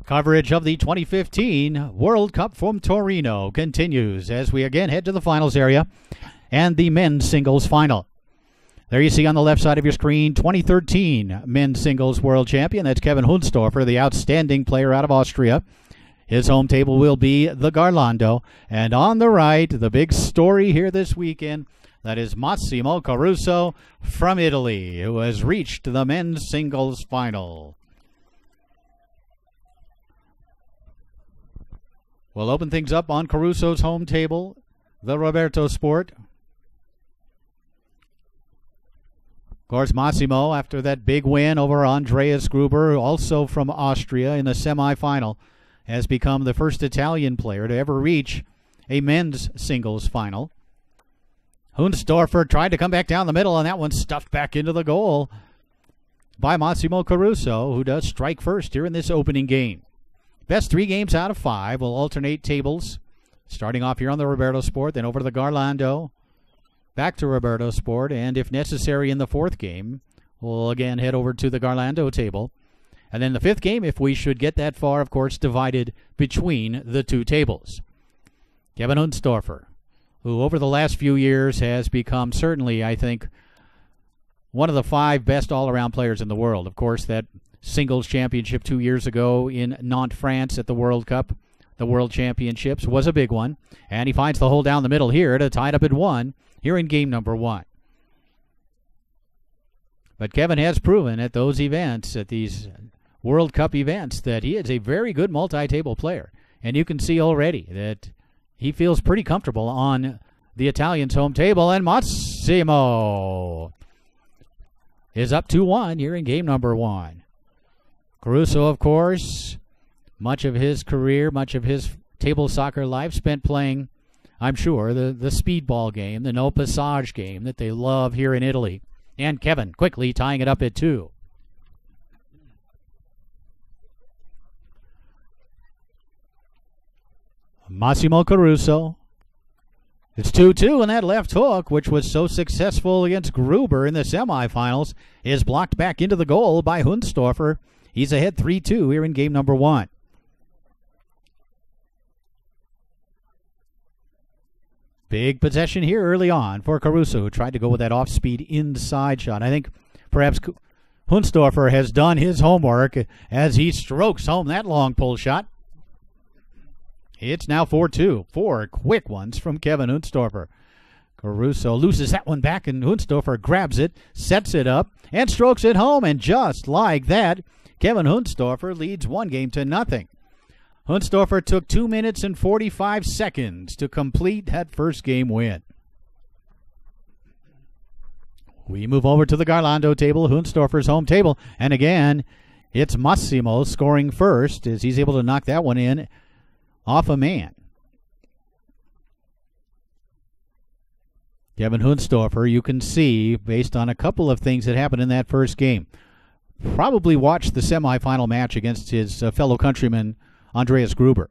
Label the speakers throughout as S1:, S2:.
S1: Coverage of the 2015 World Cup from Torino continues as we again head to the finals area and the men's singles final. There you see on the left side of your screen, 2013 men's singles world champion. That's Kevin HUNDSTORFER, the outstanding player out of Austria. His home table will be the Garlando. And on the right, the big story here this weekend, that is Massimo CARUSO from Italy, who has reached the men's singles final. We'll open things up on Caruso's home table, the Roberto Sport. Of course, Massimo, after that big win over Andreas Gruber, also from Austria in the semifinal, has become the first Italian player to ever reach a men's singles final. HUNDSTORFER tried to come back down the middle, and that one stuffed back into the goal by Massimo CARUSO, who does strike first here in this opening game. Best 3 games out of 5. We'll alternate tables, starting off here on the Roberto Sport, then over to the Garlando, back to Roberto Sport, and if necessary in the 4th game, we'll again head over to the Garlando table. And then the 5th game, if we should get that far, of course, divided between the 2 tables. Kevin HUNDSTORFER, who over the last few years has become certainly, I think, one of the 5 best all-around players in the world. Of course, that singles championship 2 years ago in Nantes, France at the World Cup, the World Championships, was a big one. And he finds the hole down the middle here to tie it up at 1 here in game number 1. But Kevin has proven at those events, at these World Cup events, that he is a very good multi-table player. And you can see already that he feels pretty comfortable on the Italian's home table. And Massimo is up 2-1 here in game number 1. CARUSO, of course, much of his career, much of his table soccer life spent playing, I'm sure, the speedball game, the no passage game that they love here in Italy. And Kevin quickly tying it up at 2. Massimo CARUSO. It's 2-2, and that left hook, which was so successful against Gruber in the semifinals, is blocked back into the goal by HUNDSTORFER. He's ahead 3-2 here in game number 1. Big possession here early on for CARUSO, who tried to go with that off-speed inside shot. I think perhaps HUNDSTORFER has done his homework as he strokes home that long pull shot. It's now 4-2. 4 quick ones from Kevin HUNDSTORFER. CARUSO loses that one back, and HUNDSTORFER grabs it, sets it up, and strokes it home. And just like that, Kevin HUNDSTORFER leads 1-0. HUNDSTORFER took 2 minutes and 45 seconds to complete that first game win. We move over to the Garlando table, HUNDSTORFER's home table. And again, it's Massimo scoring first as he's able to knock that one in off a man. Kevin HUNDSTORFER, you can see, based on a couple of things that happened in that first game, probably watched the semifinal match against his fellow countryman, Andreas Gruber.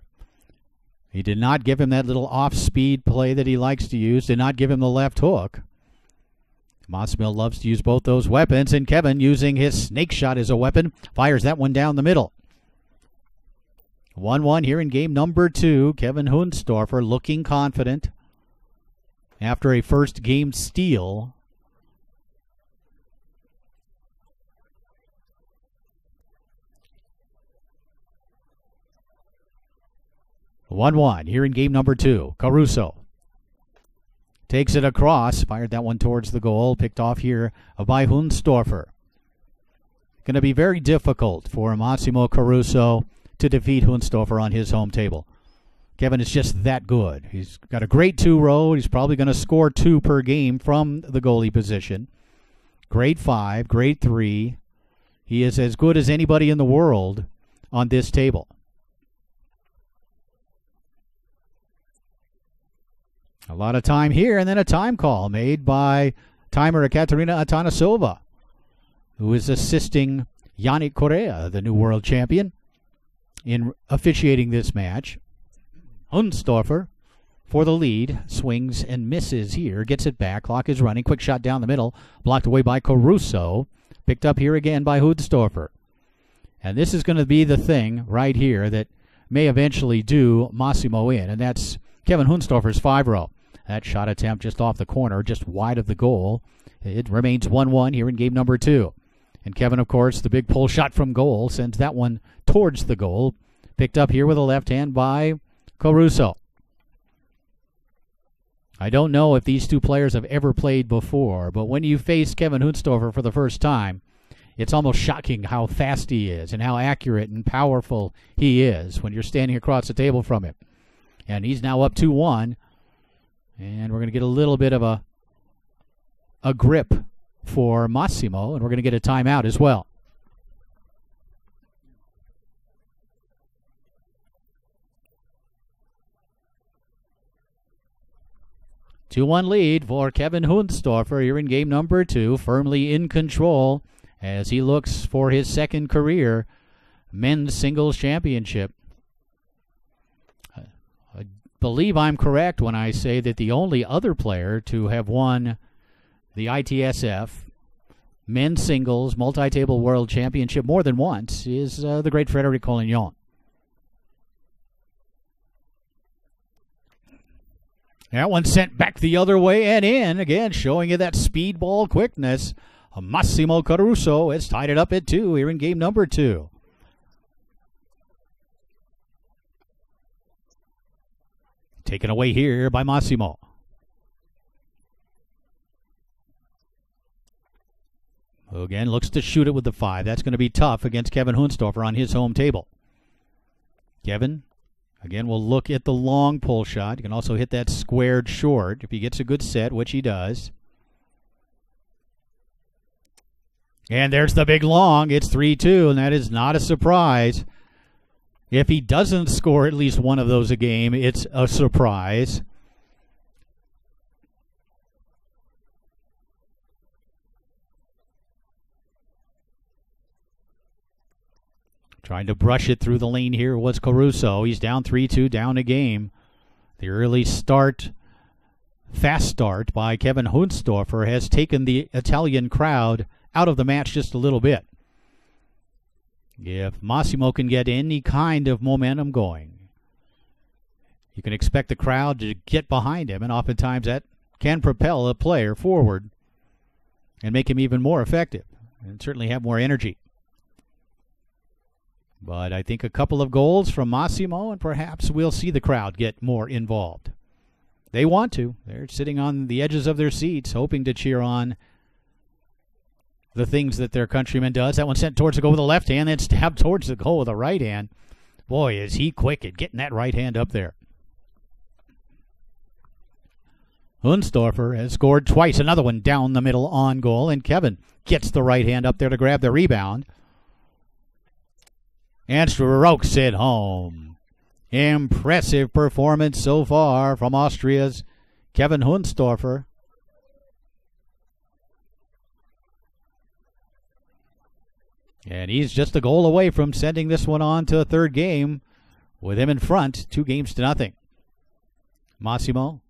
S1: He did not give him that little off-speed play that he likes to use, did not give him the left hook. Massimo loves to use both those weapons, and Kevin, using his snake shot as a weapon, fires that one down the middle. 1-1 here in game number 2. Kevin HUNDSTORFER looking confident after a first game steal. Here in game number 2. CARUSO takes it across, fired that one towards the goal, picked off here by HUNDSTORFER. Going to be very difficult for Massimo CARUSO to defeat HUNDSTORFER on his home table. Kevin is just that good. He's got a great 2-row. He's probably going to score 2 per game from the goalie position. Grade 5, grade 3. He is as good as anybody in the world on this table. A lot of time here, and then a time call made by timer Katerina Atanasova, who is assisting Yannick Correa, the new world champion, in officiating this match. HUNDSTORFER for the lead, swings and misses here, gets it back, clock is running, quick shot down the middle, blocked away by CARUSO, picked up here again by HUNDSTORFER. And this is going to be the thing right here that may eventually do Massimo in, and that's Kevin HUNDSTORFER's 5-row. That shot attempt just off the corner, just wide of the goal. It remains 1-1 here in game number 2. And Kevin, of course, the big pull shot from goal, sends that one towards the goal. Picked up here with a left hand by CARUSO. I don't know if these two players have ever played before, but when you face Kevin HUNDSTORFER for the first time, it's almost shocking how fast he is and how accurate and powerful he is when you're standing across the table from him. And he's now up 2-1, and we're going to get a little bit of a grip for Massimo, and we're going to get a timeout as well. A 2-1 lead for Kevin HUNDSTORFER here in game number 2, firmly in control as he looks for his second career men's singles championship. I believe I'm correct when I say that the only other player to have won the ITSF men's singles multi-table world championship more than once is the great Frédéric Collignon. That one sent back the other way and in, again showing you that speedball quickness. Massimo CARUSO has tied it up at 2 here in game number 2. Taken away here by Massimo. Again, looks to shoot it with the 5. That's going to be tough against Kevin HUNDSTORFER on his home table. Kevin, again, will look at the long pull shot. You can also hit that squared short if he gets a good set, which he does. And there's the big long. It's 3-2, and that is not a surprise. If he doesn't score at least one of those a game, it's a surprise. Trying to brush it through the lane here was CARUSO. He's down 3-2, down a game. The early start, fast start by Kevin HUNDSTORFER has taken the Italian crowd out of the match just a little bit. If Massimo can get any kind of momentum going, you can expect the crowd to get behind him, and oftentimes that can propel a player forward and make him even more effective and certainly have more energy. But I think a couple of goals from Massimo, and perhaps we'll see the crowd get more involved. They want to. They're sitting on the edges of their seats, hoping to cheer on the things that their countryman does. That one sent towards the goal with the left hand, then stabbed towards the goal with the right hand. Boy, is he quick at getting that right hand up there. HUNDSTORFER has scored twice. Another one down the middle on goal, and Kevin gets the right hand up there to grab the rebound. And strokes it home. Impressive performance so far from Austria's Kevin HUNDSTORFER. And he's just a goal away from sending this one on to a third game with him in front, 2-0. Massimo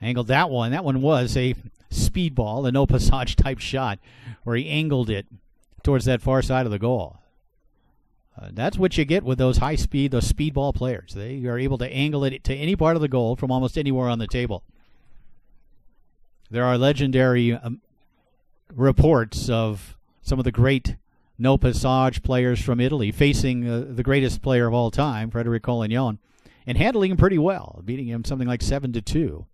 S1: angled that one. That one was a speedball, a no passage type shot where he angled it towards that far side of the goal. That's what you get with those high speed, those speedball players. They are able to angle it to any part of the goal from almost anywhere on the table. There are legendary reports of some of the great no passage players from Italy facing the greatest player of all time, Frédéric Collignon, and handling him pretty well, beating him something like 7-2.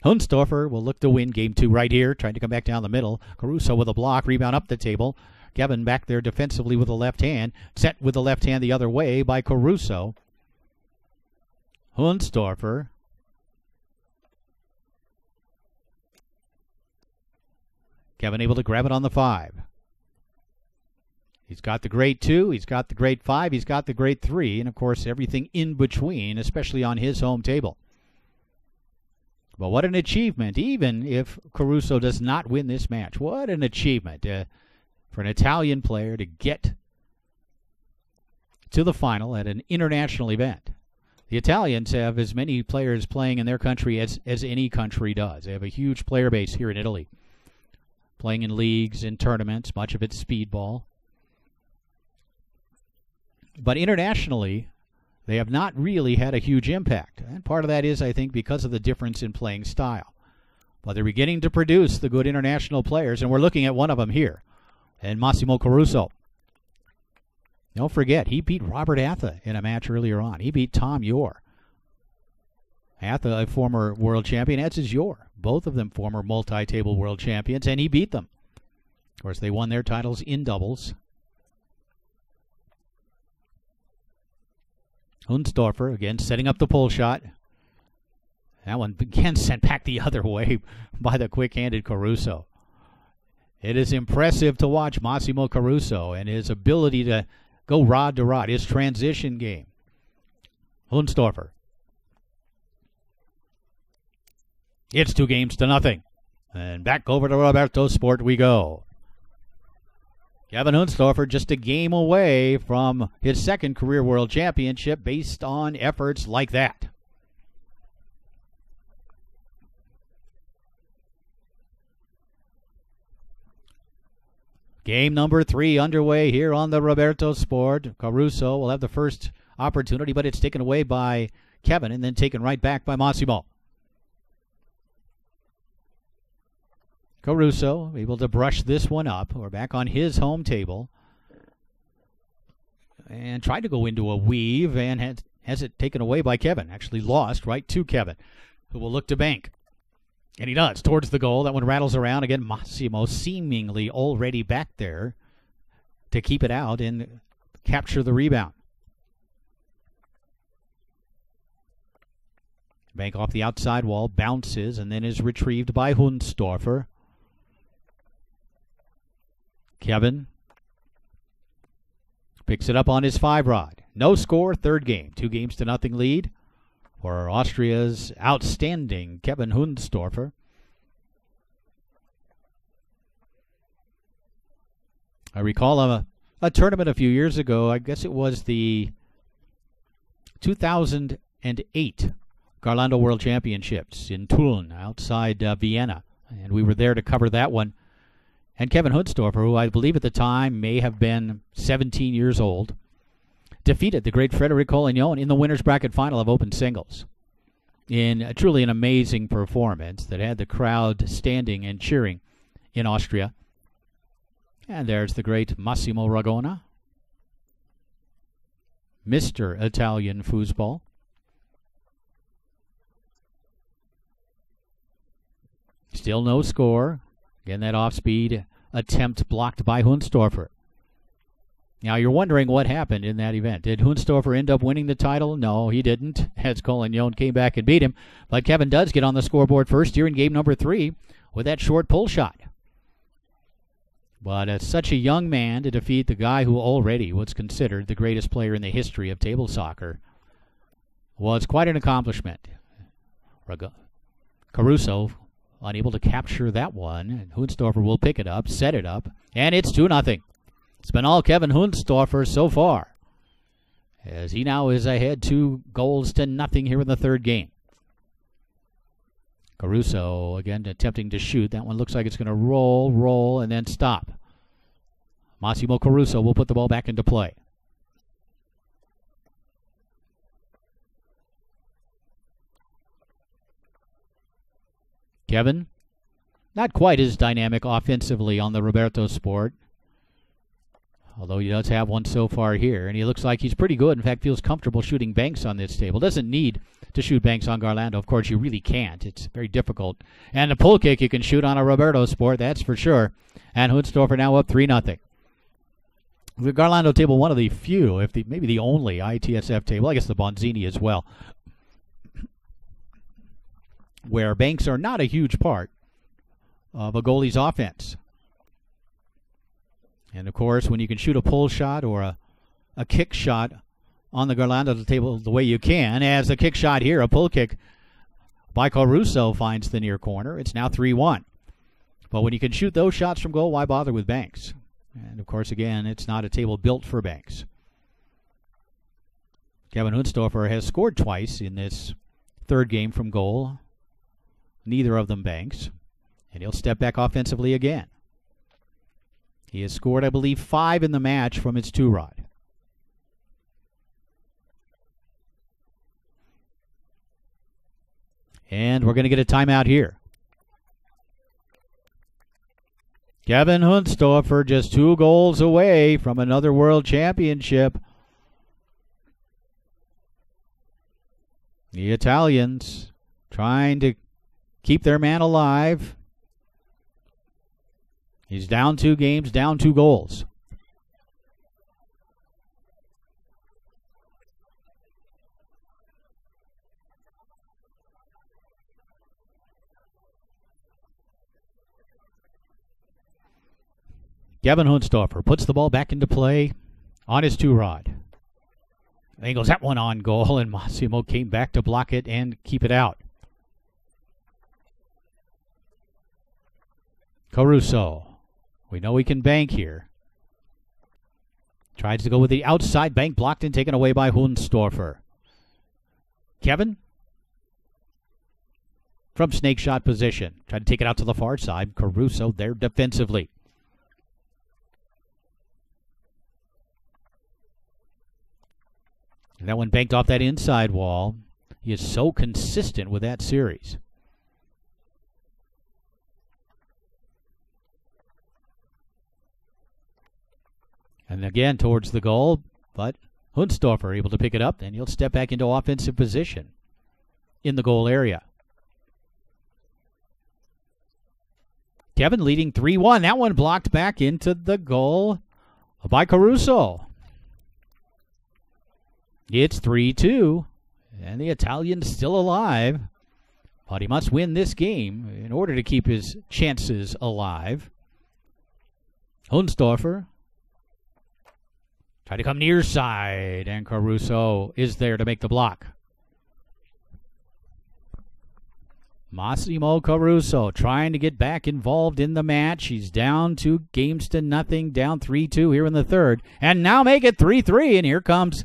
S1: HUNDSTORFER will look to win game 2 right here, trying to come back down the middle. CARUSO with a block, rebound up the table. Kevin back there defensively with the left hand. Set with the left hand the other way by CARUSO. HUNDSTORFER. Kevin able to grab it on the 5. He's got the great 2, he's got the great 5, he's got the great 3, and of course everything in between, especially on his home table. But what an achievement, even if CARUSO does not win this match. What an achievement for an Italian player to get to the final at an international event. The Italians have as many players playing in their country as any country does. They have a huge player base here in Italy, playing in leagues and tournaments, much of it's speedball. But internationally, they have not really had a huge impact. And part of that is, I think, because of the difference in playing style. But they're beginning to produce the good international players, and we're looking at one of them here, and Massimo CARUSO. Don't forget, he beat Robert Atha in a match earlier on. He beat Tom Yore. Atha, a former world champion, as is Yore. Both of them former multi-table world champions, and he beat them. Of course, they won their titles in doubles. HUNDSTORFER, again, setting up the pull shot. That one again sent back the other way by the quick-handed CARUSO. It is impressive to watch Massimo CARUSO and his ability to go rod to rod, his transition game. HUNDSTORFER. It's 2-0. And back over to Roberto Sport we go. Kevin HUNDSTORFER just a game away from his second career world championship based on efforts like that. Game number 3 underway here on the Roberto Sport. CARUSO will have the first opportunity, but it's taken away by Kevin and then taken right back by Massimo. CARUSO able to brush this one up. We're back on his home table. And tried to go into a weave and has it taken away by Kevin. Actually lost right to Kevin, who will look to bank. And he does, towards the goal. That one rattles around. Again, Massimo seemingly already back there to keep it out and capture the rebound. Bank off the outside wall, bounces, and then is retrieved by HUNDSTORFER. Kevin picks it up on his 5-rod. No score, third game. 2-0 lead for Austria's outstanding Kevin HUNDSTORFER. I recall a tournament a few years ago. I guess it was the 2008 Garlando World Championships in Tulln outside Vienna. And we were there to cover that one. And Kevin HUNDSTORFER, who I believe at the time may have been 17 years old, defeated the great Frederic Collignon in the winner's bracket final of open singles in truly an amazing performance that had the crowd standing and cheering in Austria. And there's the great Massimo Ragona, Mr. Italian foosball. Still no score. Again, that off-speed attempt blocked by HUNDSTORFER. Now, you're wondering what happened in that event. Did HUNDSTORFER end up winning the title? No, he didn't, as Collignon came back and beat him. But Kevin does get on the scoreboard first here in game number 3 with that short pull shot. But as such a young man to defeat the guy who already was considered the greatest player in the history of table soccer was quite an accomplishment. CARUSO unable to capture that one. And HUNDSTORFER will pick it up, set it up, and it's 2-0. It's been all Kevin HUNDSTORFER so far, as he now is ahead 2-0 here in the third game. CARUSO again attempting to shoot. That one looks like it's going to roll, and then stop. Massimo CARUSO will put the ball back into play. Kevin, not quite as dynamic offensively on the Roberto Sport, although he does have one so far here, and he looks like he's pretty good. In fact, feels comfortable shooting banks on this table. Doesn't need to shoot banks on Garlando. Of course, you really can't. It's very difficult. And the pull kick you can shoot on a Roberto Sport, that's for sure. And HUNDSTORFER now up 3-0. The Garlando table, one of the few, maybe the only ITSF table, I guess the Bonzini as well, where banks are not a huge part of a goalie's offense. And, of course, when you can shoot a pull shot or a kick shot on the Garlando table the way you can, as a kick shot here, a pull kick by CARUSO finds the near corner, it's now 3-1. But when you can shoot those shots from goal, why bother with banks? And, of course, again, it's not a table built for banks. Kevin HUNDSTORFER has scored twice in this third game from goal. Neither of them banks. And he'll step back offensively again. He has scored, I believe, 5 in the match from his 2-rod. And we're going to get a timeout here. Kevin HUNDSTORFER just 2 goals away from another world championship. The Italians trying to keep their man alive. He's down 2 games, down 2 goals. Kevin HUNDSTORFER puts the ball back into play on his 2-rod. Angles that one on goal, and Massimo came back to block it and keep it out. Caruso. We know he can bank here. Tries to go with the outside bank, blocked and taken away by HUNDSTORFER. Kevin from snake shot position. Tried to take it out to the far side. Caruso there defensively. And that one banked off that inside wall. He is so consistent with that series. And again towards the goal, but HUNDSTORFER able to pick it up, and he'll step back into offensive position in the goal area. Kevin leading 3-1. That one blocked back into the goal by Caruso. It's 3-2, and the Italian's still alive, but he must win this game in order to keep his chances alive. HUNDSTORFER tried to come near side, and Caruso is there to make the block. Massimo Caruso trying to get back involved in the match. He's down 2 games to nothing, down 3-2 here in the third, and now make it 3-3, and here comes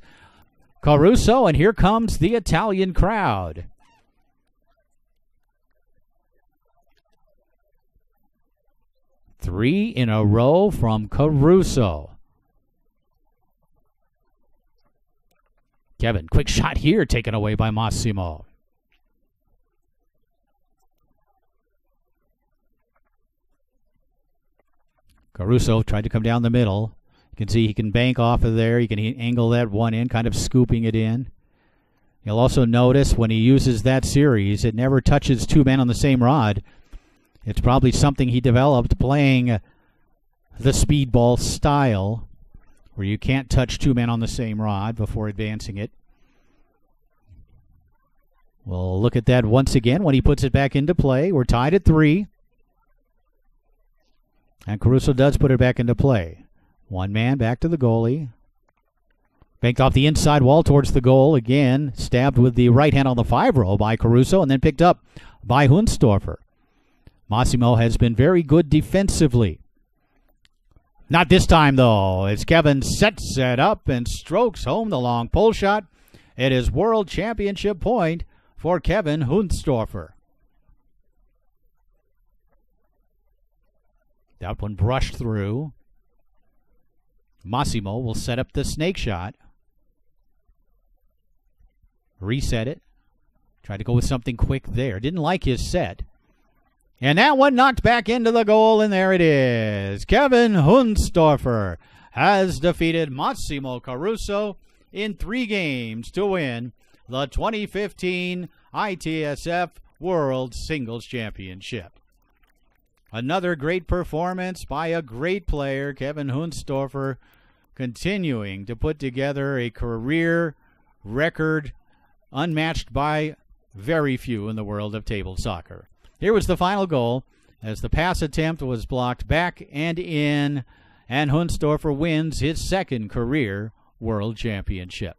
S1: Caruso, and here comes the Italian crowd. Three in a row from Caruso. Kevin, quick shot here, taken away by Massimo. Caruso tried to come down the middle. You can see he can bank off of there. He can angle that one in, kind of scooping it in. You'll also notice when he uses that series, it never touches 2 men on the same rod. It's probably something he developed playing the speedball style, where you can't touch 2 men on the same rod before advancing it. We'll look at that once again when he puts it back into play. We're tied at 3. And Caruso does put it back into play. 1 man back to the goalie. Banked off the inside wall towards the goal. Again, stabbed with the right hand on the 5-row by Caruso, and then picked up by HUNDSTORFER. Massimo has been very good defensively. Not this time, though, as Kevin sets it up and strokes home the long pole shot. It is World Championship point for Kevin HUNDSTORFER. That one brushed through. Massimo will set up the snake shot. Reset it. Tried to go with something quick there. Didn't like his set. And that one knocked back into the goal, and there it is. Kevin HUNDSTORFER has defeated Massimo Caruso in 3 games to win the 2015 ITSF World Singles Championship. Another great performance by a great player, Kevin HUNDSTORFER, continuing to put together a career record unmatched by very few in the world of table soccer. Here was the final goal as the pass attempt was blocked back and in, and HUNDSTORFER wins his 2nd career World Championship.